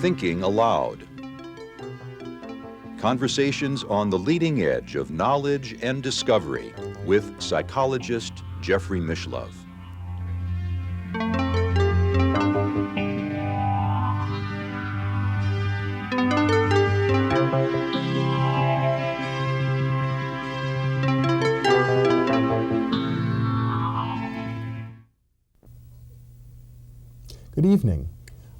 Thinking Aloud. Conversations on the leading edge of knowledge and discovery with psychologist Jeffrey Mishlove. Good evening.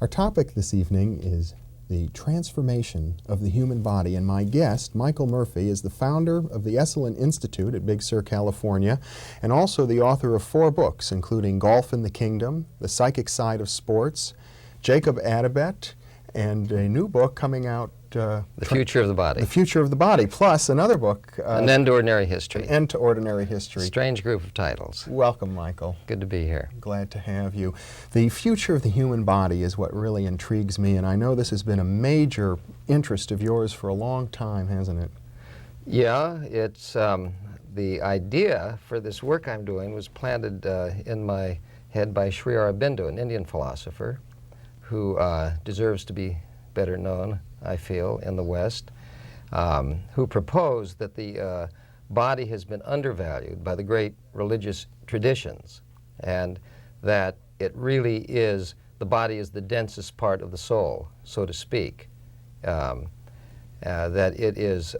Our topic this evening is the transformation of the human body, and my guest, Michael Murphy, is the founder of the Esalen Institute at Big Sur, California, and also the author of 4 books, including Golf in the Kingdom, The Psychic Side of Sports, Jacob Adabet, and a new book coming out, The Future of the Body. The Future of the Body, plus another book. An End to Ordinary History. An End to Ordinary History. Strange group of titles. Welcome, Michael. Good to be here. Glad to have you. The future of the human body is what really intrigues me, and I know this has been a major interest of yours for a long time, hasn't it? Yeah, it's the idea for this work I'm doing was planted in my head by Sri Aurobindo, an Indian philosopher who deserves to be better known, I feel, in the West, who proposed that the body has been undervalued by the great religious traditions, and that it really is, the body is the densest part of the soul, so to speak, that it is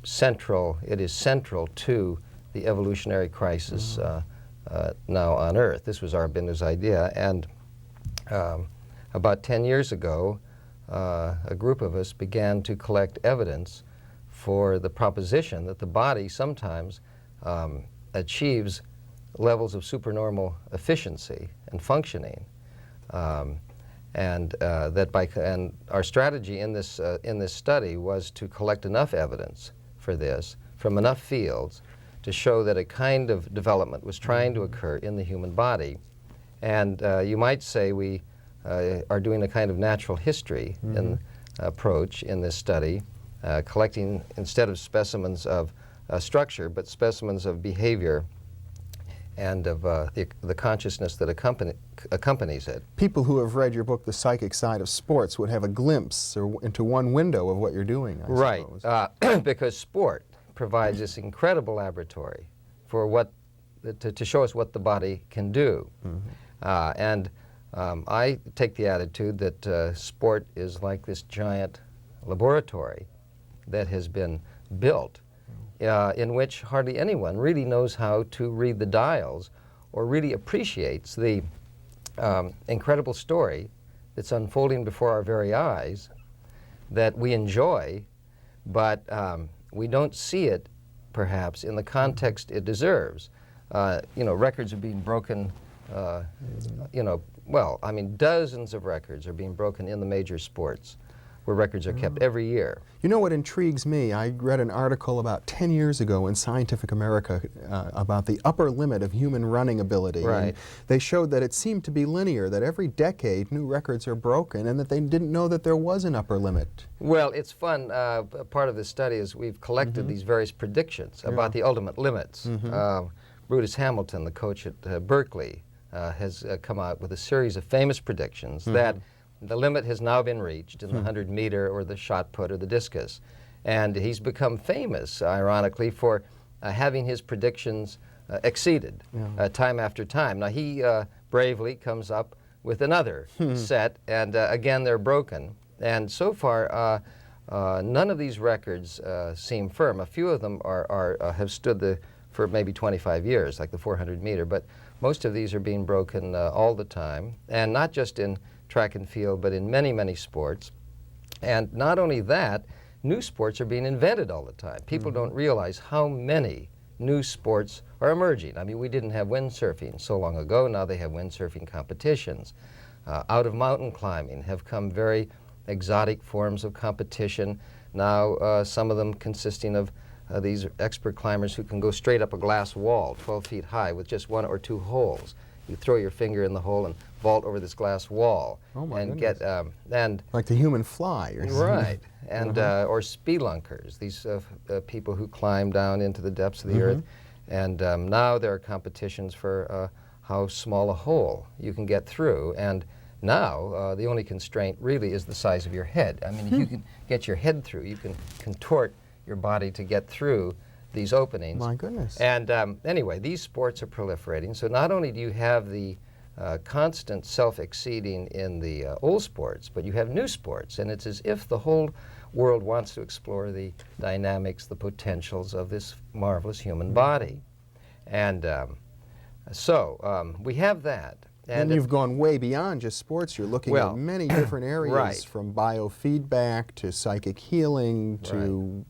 central to the evolutionary crisis now on Earth. This was Aurobindo's idea, and about 10 years ago, a group of us began to collect evidence for the proposition that the body sometimes achieves levels of supernormal efficiency and functioning, and our strategy in this study was to collect enough evidence for this from enough fields to show that a kind of development was trying to occur in the human body. And you might say we are doing a kind of natural history approach in this study, collecting, instead of specimens of structure, but specimens of behavior and of the consciousness that accompanies it. People who have read your book, The Psychic Side of Sports, would have a glimpse into one window of what you're doing, I suppose. Because sport provides this incredible laboratory for to show us what the body can do. I take the attitude that sport is like this giant laboratory that has been built in which hardly anyone really knows how to read the dials or really appreciates the incredible story that's unfolding before our very eyes that we enjoy, but we don't see it perhaps in the context it deserves. Records are being broken, dozens of records are being broken in the major sports, where records are kept every year. You know what intrigues me? I read an article about 10 years ago in Scientific America about the upper limit of human running ability. Right. And they showed that it seemed to be linear, that every decade new records are broken, and that they didn't know that there was an upper limit. Well, it's fun. Part of this study is we've collected these various predictions about the ultimate limits. Brutus Hamilton, the coach at Berkeley, has come out with a series of famous predictions that the limit has now been reached in the 100-meter or the shot put or the discus. And he's become famous, ironically, for having his predictions exceeded time after time. Now, he bravely comes up with another set, and again, they're broken. And so far, none of these records seem firm. A few of them have stood for maybe 25 years, like the 400-meter, but most of these are being broken all the time, and not just in track and field, but in many, many sports. And not only that, new sports are being invented all the time. People don't realize how many new sports are emerging. I mean, we didn't have windsurfing so long ago. Now they have windsurfing competitions. Out of mountain climbing have come very exotic forms of competition. Now some of them consisting of these expert climbers who can go straight up a glass wall 12 feet high with just 1 or 2 holes. You throw your finger in the hole and vault over this glass wall. Oh my goodness. And like the human fly or something. Right. And or spelunkers, these people who climb down into the depths of the earth And now there are competitions for how small a hole you can get through. And now the only constraint really is the size of your head. I mean, if you can get your head through, you can contort your body to get through these openings. My goodness. And anyway, these sports are proliferating. So not only do you have the constant self-exceeding in the old sports, but you have new sports. And it's as if the whole world wants to explore the dynamics, the potentials of this marvelous human body. And so we have that. And you've gone way beyond just sports. You're looking at many different areas, right, from biofeedback to psychic healing to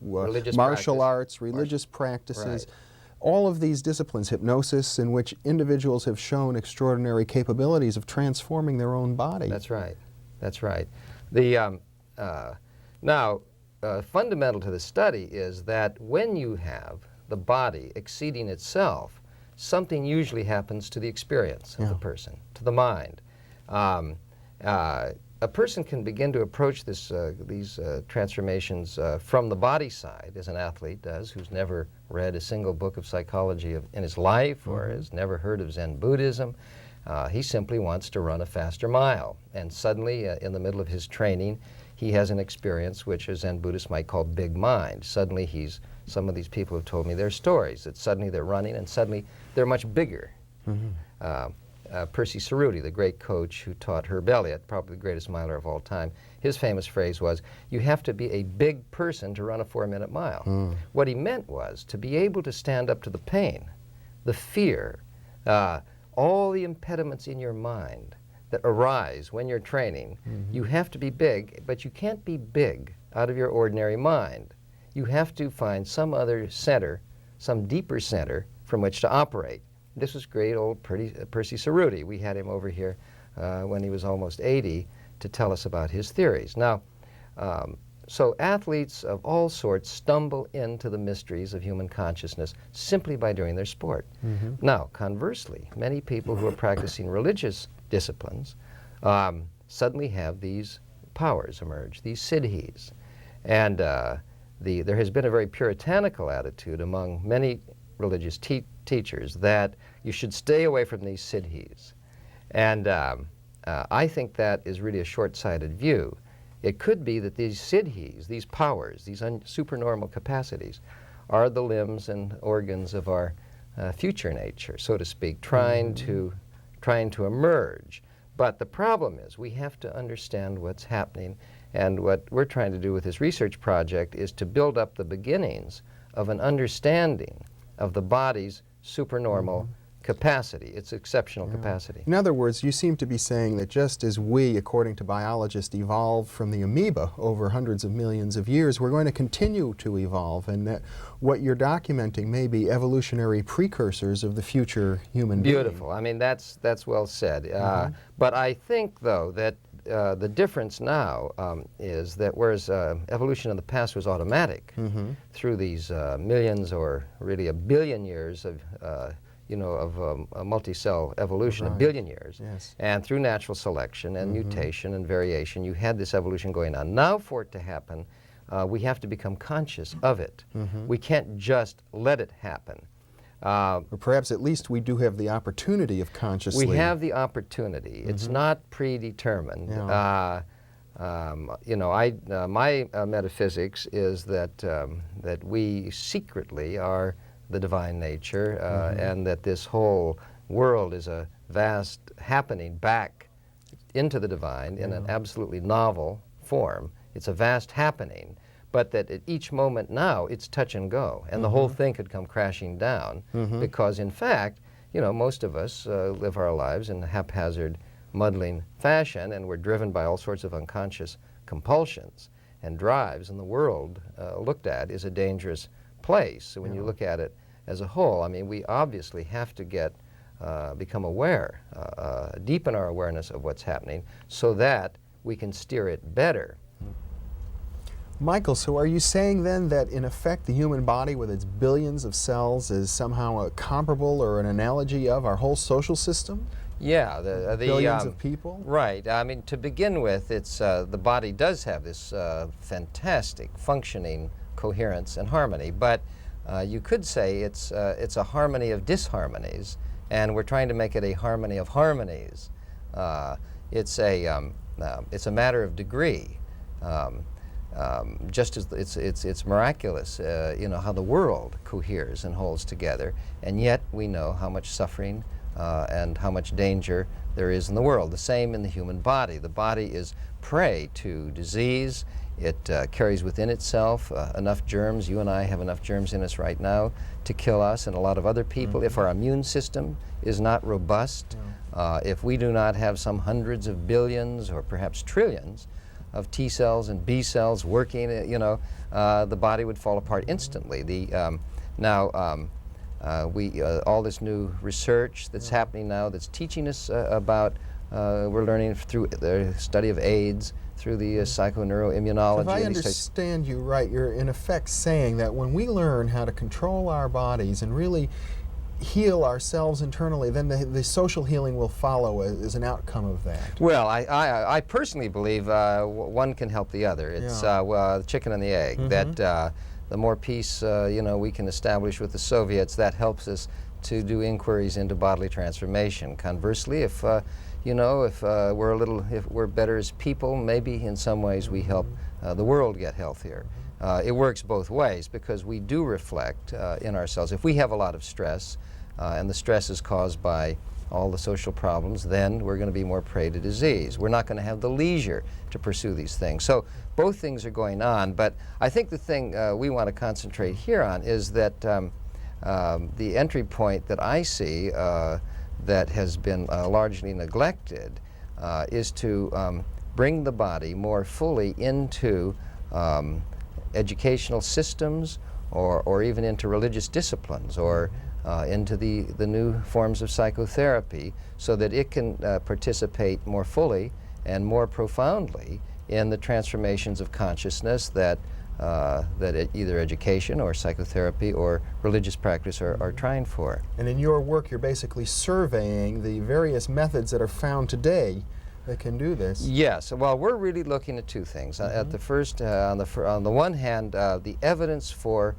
martial arts, religious practices. Right. All of these disciplines, hypnosis, in which individuals have shown extraordinary capabilities of transforming their own body. That's right. That's right. The, now, fundamental to the study is that when you have the body exceeding itself, something usually happens to the experience of the person, to the mind. A person can begin to approach these transformations from the body side, as an athlete does, who's never read a single book of psychology in his life or has never heard of Zen Buddhism. He simply wants to run a faster mile. And suddenly, in the middle of his training, he has an experience which a Zen Buddhist might call big mind. Suddenly some of these people have told me their stories, that suddenly they're running and suddenly they're much bigger. Percy Cerruti, the great coach who taught Herb Elliott, probably the greatest miler of all time, his famous phrase was, "You have to be a big person to run a 4-minute mile." What he meant was to be able to stand up to the pain, the fear, all the impediments in your mind that arise when you're training. You have to be big, but you can't be big out of your ordinary mind. You have to find some other center, some deeper center from which to operate. This was great old Percy Cerruti. We had him over here when he was almost 80 to tell us about his theories. Now, so athletes of all sorts stumble into the mysteries of human consciousness simply by doing their sport. Now, conversely, many people who are practicing religious disciplines suddenly have these powers emerge, these siddhis. And there has been a very puritanical attitude among many religious teachers that you should stay away from these siddhis. And I think that is really a short-sighted view. It could be that these siddhis, these powers, these supernormal capacities, are the limbs and organs of our future nature, so to speak, trying to emerge. But the problem is we have to understand what's happening, and what we're trying to do with this research project is to build up the beginnings of an understanding of the body's supernormal capacity, its exceptional capacity. In other words, you seem to be saying that just as we, according to biologists, evolved from the amoeba over hundreds of millions of years, we're going to continue to evolve, and that what you're documenting may be evolutionary precursors of the future human being. Beautiful. I mean, that's well said. But I think, though, that the difference now is that whereas evolution in the past was automatic through these millions or really a billion years of a multi-cell evolution, a billion years, and through natural selection and mutation and variation, you had this evolution going on. Now, for it to happen, we have to become conscious of it. We can't just let it happen. Or perhaps at least we do have the opportunity of consciously. We have the opportunity. It's not predetermined. My metaphysics is that we secretly are the divine nature, and that this whole world is a vast happening back into the divine in an absolutely novel form. It's a vast happening, but that at each moment now it's touch and go, and the whole thing could come crashing down because, in fact, most of us live our lives in a haphazard, muddling fashion, and we're driven by all sorts of unconscious compulsions and drives, and the world looked at is a dangerous place. So when you look at it as a whole, I mean, we obviously have to become aware, deepen our awareness of what's happening so that we can steer it better. Michael, so are you saying then that in effect the human body with its billions of cells is somehow a comparable or an analogy of our whole social system? Yeah, the billions of people? Right. I mean, to begin with, it's the body does have this fantastic functioning coherence and harmony, but You could say it's a harmony of disharmonies, and we're trying to make it a harmony of harmonies. It's a matter of degree. Just as it's miraculous, you know, how the world coheres and holds together, and yet we know how much suffering and how much danger there is in the world. The same in the human body. The body is prey to disease. It carries within itself enough germs. You and I have enough germs in us right now to kill us and a lot of other people. If our immune system is not robust, if we do not have some hundreds of billions or perhaps trillions of T cells and B cells working, you know, the body would fall apart instantly. All this new research that's happening now that's teaching us about, we're learning through the study of AIDS, through the psychoneuroimmunology. If I understand you right, you're in effect saying that when we learn how to control our bodies and really heal ourselves internally, then the social healing will follow as an outcome of that. Well, I personally believe one can help the other. It's the chicken and the egg. That the more peace you know, we can establish with the Soviets, that helps us to do inquiries into bodily transformation. Conversely, if you know, if we're better as people, maybe in some ways we help the world get healthier. It works both ways because we do reflect in ourselves. If we have a lot of stress, and the stress is caused by all the social problems, then we're going to be more prey to disease. We're not going to have the leisure to pursue these things. So both things are going on, but I think the thing we want to concentrate here on is that the entry point that I see that has been largely neglected is to bring the body more fully into educational systems or even into religious disciplines or into the new forms of psychotherapy so that it can participate more fully and more profoundly in the transformations of consciousness that either education or psychotherapy or religious practice are trying for. And in your work, you're basically surveying the various methods that are found today that can do this. Yes. Well, we're really looking at two things. At the first, on the one hand, the evidence for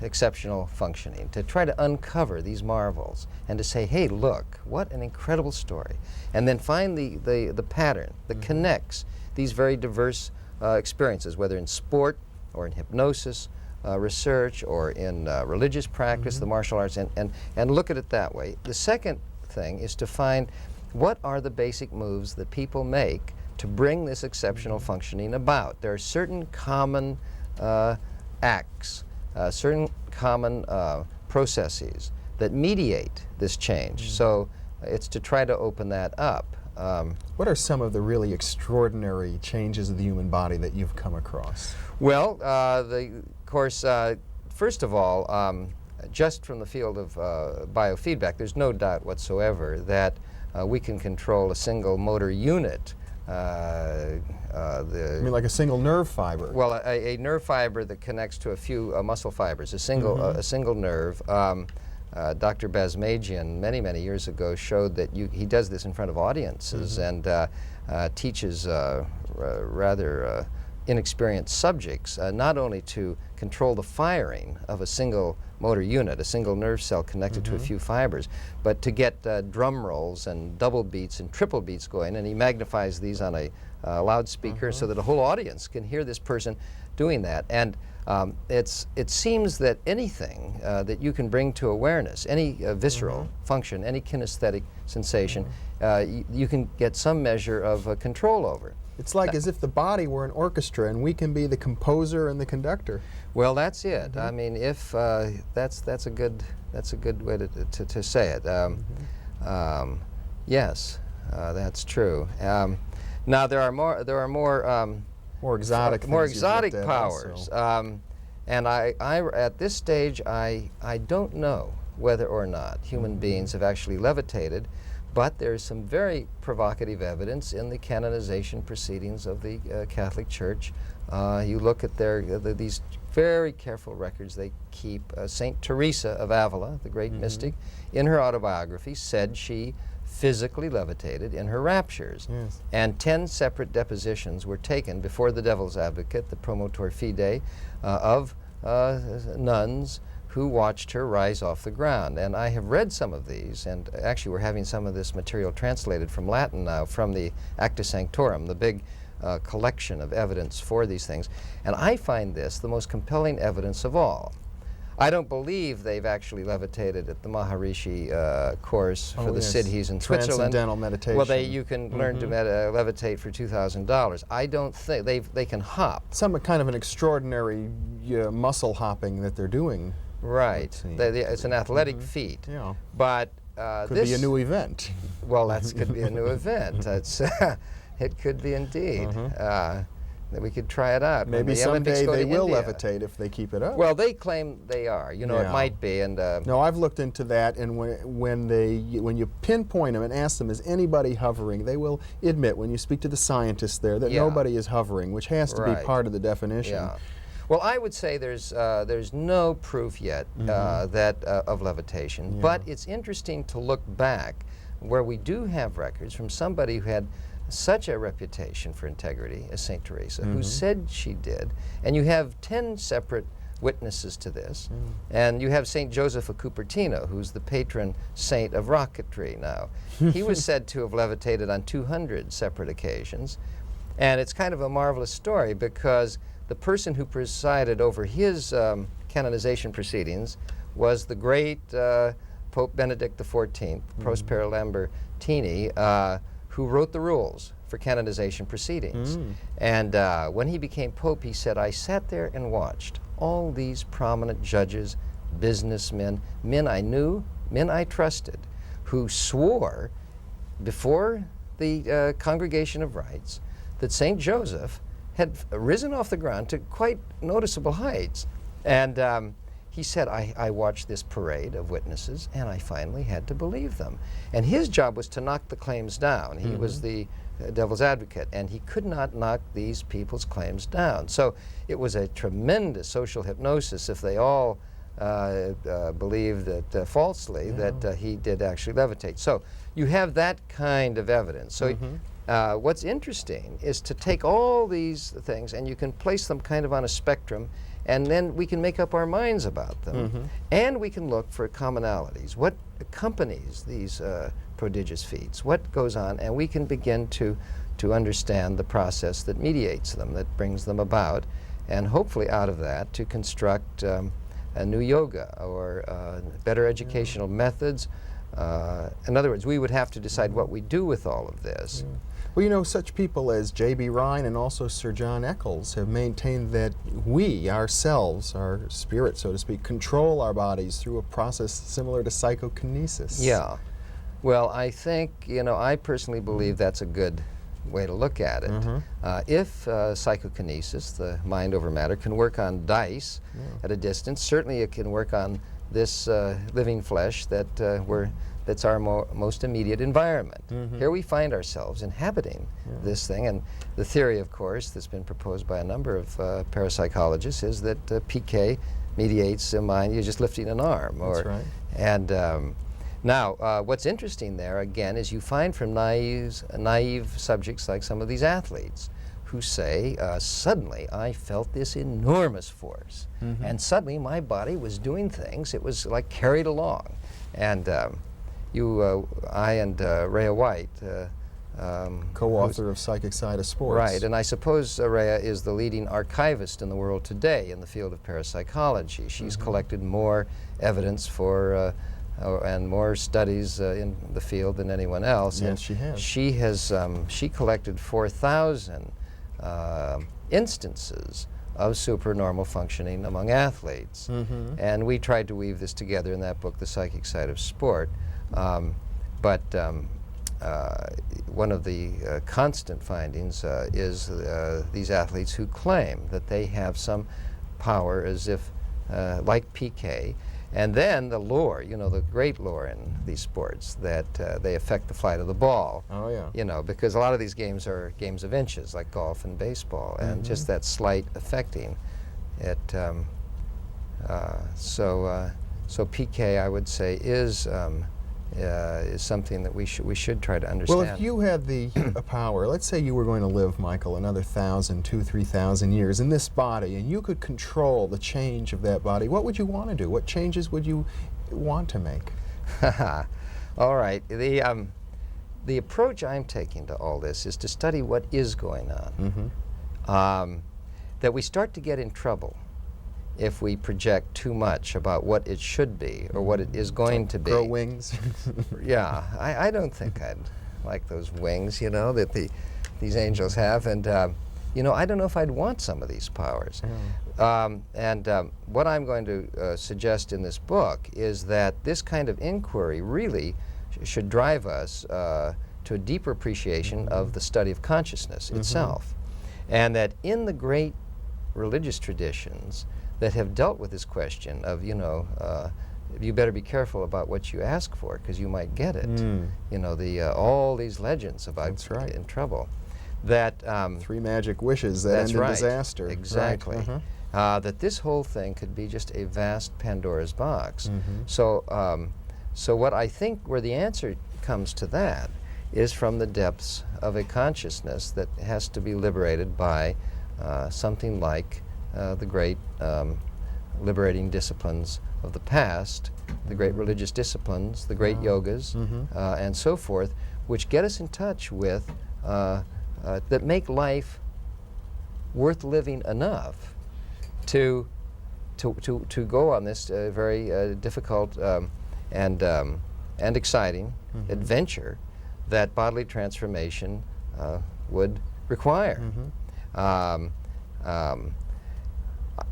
exceptional functioning, to try to uncover these marvels and to say, hey, look, what an incredible story. And then find the pattern that connects these very diverse experiences, whether in sport or in hypnosis, research, or in religious practice, the martial arts, and look at it that way. The second thing is to find what are the basic moves that people make to bring this exceptional functioning about. There are certain common acts, certain common processes that mediate this change. So it's to try to open that up. What are some of the really extraordinary changes of the human body that you've come across? Well, of course, first of all, just from the field of biofeedback, there's no doubt whatsoever that we can control a single motor unit. You mean like a single nerve fiber? Well, a nerve fiber that connects to a few muscle fibers, a single nerve. Dr. Basmajian, many years ago, showed that he does this in front of audiences and teaches rather inexperienced subjects not only to control the firing of a single motor unit, a single nerve cell connected to a few fibers, but to get drum rolls and double beats and triple beats going, and he magnifies these on a loudspeaker so that a whole audience can hear this person doing that. And it seems that anything that you can bring to awareness, any visceral function, any kinesthetic sensation, you can get some measure of control over. It's like as if the body were an orchestra and we can be the composer and the conductor. Well, that's it. I mean, if that's a good way to say it. Yes, that's true. Now there are more exotic powers. And I at this stage I don't know whether or not human beings have actually levitated. But there's some very provocative evidence in the canonization proceedings of the Catholic Church. You look at these very careful records they keep. Saint Teresa of Avila, the great mystic, in her autobiography said she physically levitated in her raptures. Yes. And 10 separate depositions were taken before the devil's advocate, the promotor fidei, of nuns who watched her rise off the ground. And I have read some of these, and actually we're having some of this material translated from Latin now, from the Acta Sanctorum, the big collection of evidence for these things. And I find this the most compelling evidence of all. I don't believe they've actually levitated at the Maharishi course for the Siddhis in Switzerland. Transcendental meditation. Well, you can learn to levitate for $2,000. I don't think they can hop. Some kind of an extraordinary muscle hopping that they're doing. Right. It's an athletic feat. Yeah. But Could this be a new event. Well, that could be a new event. That's it could be indeed. That we could try it out. Maybe the someday Olympics they will India. levitate if they keep it up. Well, they claim they are. You know, it might be. And no, I've looked into that, and when you pinpoint them and ask them, is anybody hovering, they will admit, when you speak to the scientists there, that nobody is hovering, which has to be part of the definition. Yeah. Well, I would say there's no proof yet that of levitation, but it's interesting to look back where we do have records from somebody who had such a reputation for integrity as St. Teresa, who said she did, and you have 10 separate witnesses to this, and you have St. Joseph of Cupertino, who's the patron saint of rocketry now. He was said to have levitated on 200 separate occasions, and it's kind of a marvelous story because the person who presided over his canonization proceedings was the great Pope Benedict XIV, Prospero Lambertini, who wrote the rules for canonization proceedings. And when he became Pope, he said, I sat there and watched all these prominent judges, businessmen, men I knew, men I trusted, who swore before the Congregation of Rites that St. Joseph had risen off the ground to quite noticeable heights. And he said, I watched this parade of witnesses, and I finally had to believe them. And his job was to knock the claims down. He was the devil's advocate, and he could not knock these people's claims down. So it was a tremendous social hypnosis if they all believed that falsely that he did actually levitate. So you have that kind of evidence. So what's interesting is to take all these things and you can place them kind of on a spectrum, and then we can make up our minds about them. And we can look for commonalities. What accompanies these prodigious feats? What goes on? And we can begin to understand the process that mediates them, that brings them about, and hopefully out of that to construct a new yoga or better educational methods. In other words, we would have to decide what we do with all of this. Well, you know, such people as J.B. Rhine and also Sir John Eccles have maintained that we, ourselves, our spirit, so to speak, control our bodies through a process similar to psychokinesis. Yeah. Well, I think, you know, I personally believe that's a good way to look at it. If psychokinesis, the mind over matter, can work on dice at a distance, certainly it can work on this living flesh that's our most immediate environment. Here we find ourselves inhabiting this thing, and the theory, of course, that's been proposed by a number of parapsychologists is that PK mediates a mind. You're just lifting an arm. That's right. And now, what's interesting there, again, is you find from naive subjects like some of these athletes who say, suddenly I felt this enormous force, and suddenly my body was doing things. It was like carried along. And I and Rhea White, co-author of Psychic Side of Sports. Right, and I suppose Rhea is the leading archivist in the world today in the field of parapsychology. She's collected more evidence for and more studies in the field than anyone else. Yes, and she has. She has she collected 4,000 instances of supernormal functioning among athletes. And we tried to weave this together in that book, The Psychic Side of Sport. But one of the constant findings is these athletes who claim that they have some power as if, like PK, and then the lore, you know, the great lore in these sports, that they affect the flight of the ball. Oh, yeah. You know, because a lot of these games are games of inches, like golf and baseball, and just that slight affecting it. So PK, I would say, is is something that we should try to understand. Well, if you had the power, let's say you were going to live, Michael, another 1,000, 2,000, 3,000 years in this body, and you could control the change of that body, what would you want to do? What changes would you want to make? All right. The approach I'm taking to all this is to study what is going on. Mm-hmm. That we start to get in trouble if we project too much about what it should be or what it is going to be. Grow wings? Yeah, I don't think I'd like those wings, you know, that these angels have. And, you know, I don't know if I'd want some of these powers. What I'm going to suggest in this book is that this kind of inquiry really should drive us to a deeper appreciation of the study of consciousness itself. And that in the great religious traditions that have dealt with this question of, you know, you better be careful about what you ask for because you might get it. You know, all these legends about in trouble. That 3 magic wishes that end in disaster. Exactly. Right. That this whole thing could be just a vast Pandora's box. So what I think where the answer comes to that is from the depths of a consciousness that has to be liberated by something like the great liberating disciplines of the past, the great religious disciplines, the great yogas, and so forth, which get us in touch with, that make life worth living enough to go on this very difficult and exciting adventure that bodily transformation would require.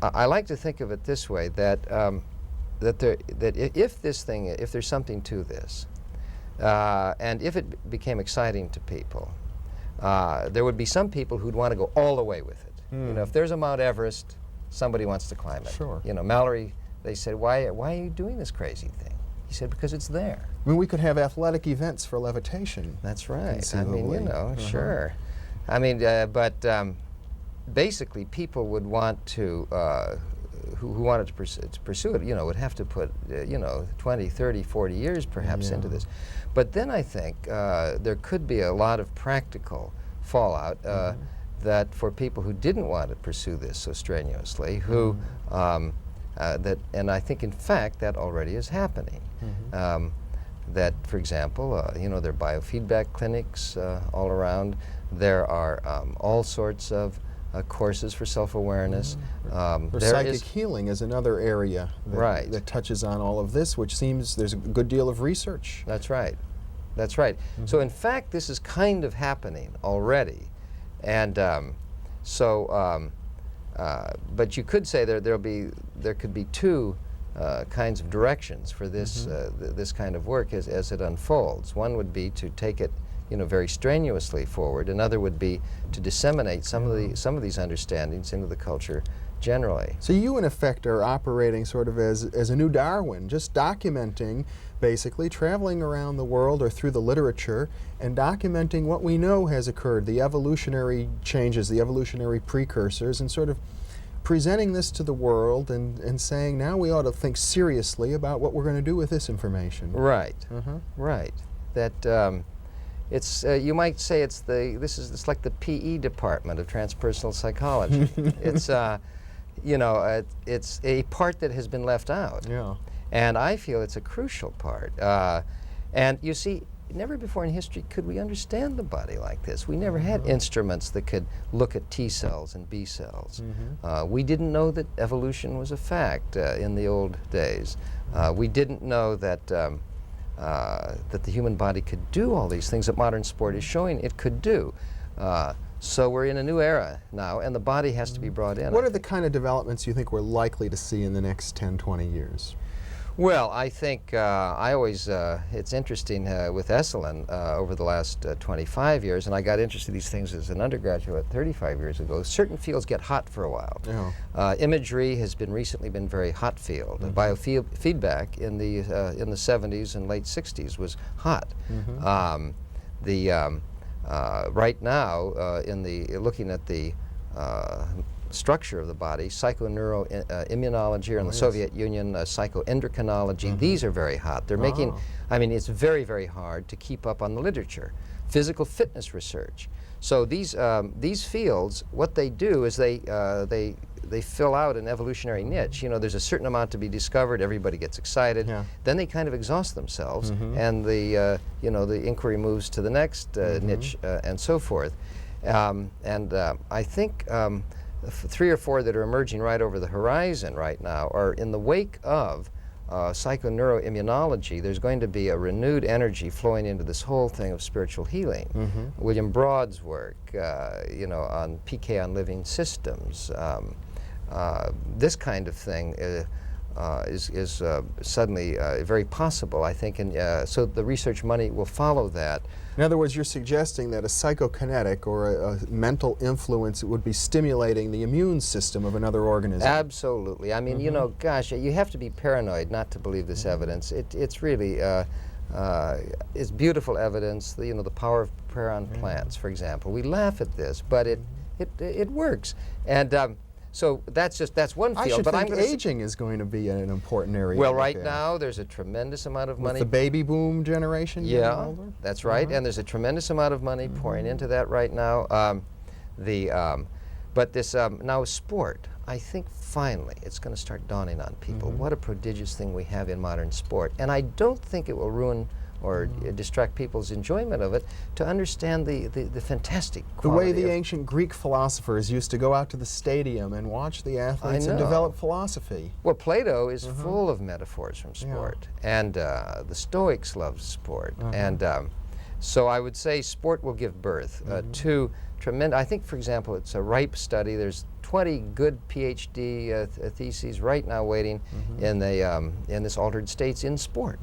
I like to think of it this way: that if there's something to this, and if it became exciting to people, there would be some people who'd want to go all the way with it. You know, if there's a Mount Everest, somebody wants to climb it. Sure. You know, Mallory, they said, why are you doing this crazy thing? He said, because it's there. I mean, we could have athletic events for levitation. That's right. I mean, you know, sure. I mean, basically, people would want to, who wanted to pursue it, you know, would have to put, you know, 20, 30, 40 years perhaps into this. But then I think there could be a lot of practical fallout that for people who didn't want to pursue this so strenuously, who, and I think in fact that already is happening. That, for example, you know, there are biofeedback clinics all around. There are all sorts of courses for self-awareness. Psychic healing is another area that touches on all of this, which seems there's a good deal of research. That's right. That's right. So in fact, this is kind of happening already. And but you could say there could be two kinds of directions for this this kind of work as it unfolds. One would be to take it, you know, very strenuously forward. Another would be to disseminate some of these understandings into the culture generally. So you, in effect, are operating sort of as a new Darwin, just documenting, basically, traveling around the world or through the literature and documenting what we know has occurred, the evolutionary changes, the evolutionary precursors, and sort of presenting this to the world and saying, now we ought to think seriously about what we're going to do with this information. Right. Right. That it's you might say it's like the PE department of transpersonal psychology. It's you know, it's a part that has been left out. Yeah. And I feel it's a crucial part. And you see, never before in history could we understand the body like this. We never had instruments that could look at T cells and B cells. We didn't know that evolution was a fact in the old days. We didn't know that that the human body could do all these things that modern sport is showing it could do. So we're in a new era now, and the body has to be brought in. What are the kind of developments you think we're likely to see in the next 10, 20 years? Well, I think I always, it's interesting with Esalen over the last 25 years, and I got interested in these things as an undergraduate 35 years ago. Certain fields get hot for a while. Imagery has recently been very hot field. Biofeedback in the 70s and late 60s was hot. Right now, looking at the structure of the body, psychoneuroimmunology, or in the Soviet Union, psychoendocrinology. These are very hot. They're making, I mean, it's very, very hard to keep up on the literature. Physical fitness research. So these fields, what they do is they fill out an evolutionary niche. You know, there's a certain amount to be discovered. Everybody gets excited. Then they kind of exhaust themselves, and the you know, the inquiry moves to the next niche and so forth. I think 3 or 4 that are emerging right over the horizon right now are in the wake of psychoneuroimmunology. There's going to be a renewed energy flowing into this whole thing of spiritual healing. William Broad's work, you know, on PK on living systems, this kind of thing is suddenly very possible, I think, and so the research money will follow that. In other words, you're suggesting that a psychokinetic or a mental influence would be stimulating the immune system of another organism. Absolutely. I mean, you know, gosh, you have to be paranoid not to believe this evidence. It's really, it's beautiful evidence. You know, the power of prayer on plants, for example. We laugh at this, but it works. And so that's one field. I should but think aging is going to be an important area. Well, right now there's a tremendous amount of money. With the baby boom generation getting older? That's right, and there's a tremendous amount of money pouring into that right now. But this now sport, I think finally it's going to start dawning on people what a prodigious thing we have in modern sport, and I don't think it will ruin or distract people's enjoyment of it, to understand the fantastic quality. The way the ancient Greek philosophers used to go out to the stadium and watch the athletes and develop philosophy. Well, Plato is full of metaphors from sport, and the Stoics loved sport, and so I would say sport will give birth to tremendous. I think, for example, it's a ripe study. There's 20 good PhD theses right now waiting in this altered states in sport.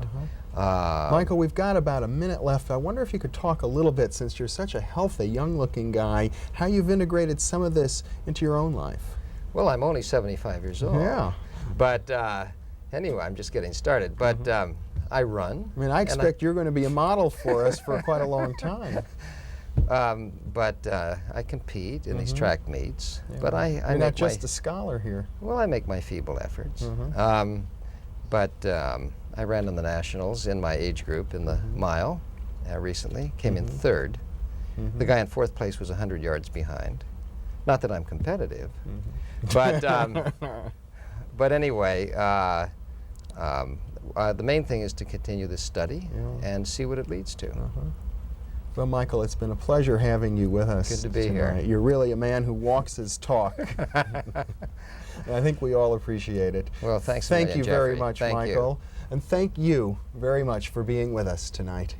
Michael, we've got about a minute left. I wonder if you could talk a little bit, since you're such a healthy, young-looking guy, how you've integrated some of this into your own life. Well, I'm only 75 years old. Yeah. But anyway, I'm just getting started. But I run. I mean, I expect you're going to be a model for us for quite a long time. But I compete in these track meets. But You're not just a scholar here. Well, I make my feeble efforts. I ran in the nationals in my age group in the mile recently. Came in 3rd. The guy in 4th place was 100 yards behind. Not that I'm competitive, but anyway, the main thing is to continue this study and see what it leads to. Well, Michael, it's been a pleasure having you with us. Good to be tonight. here. You're really a man who walks his talk. I think we all appreciate it. Well, thanks. Thank you very Jeffrey. much, Thank Michael. And thank you very much for being with us tonight.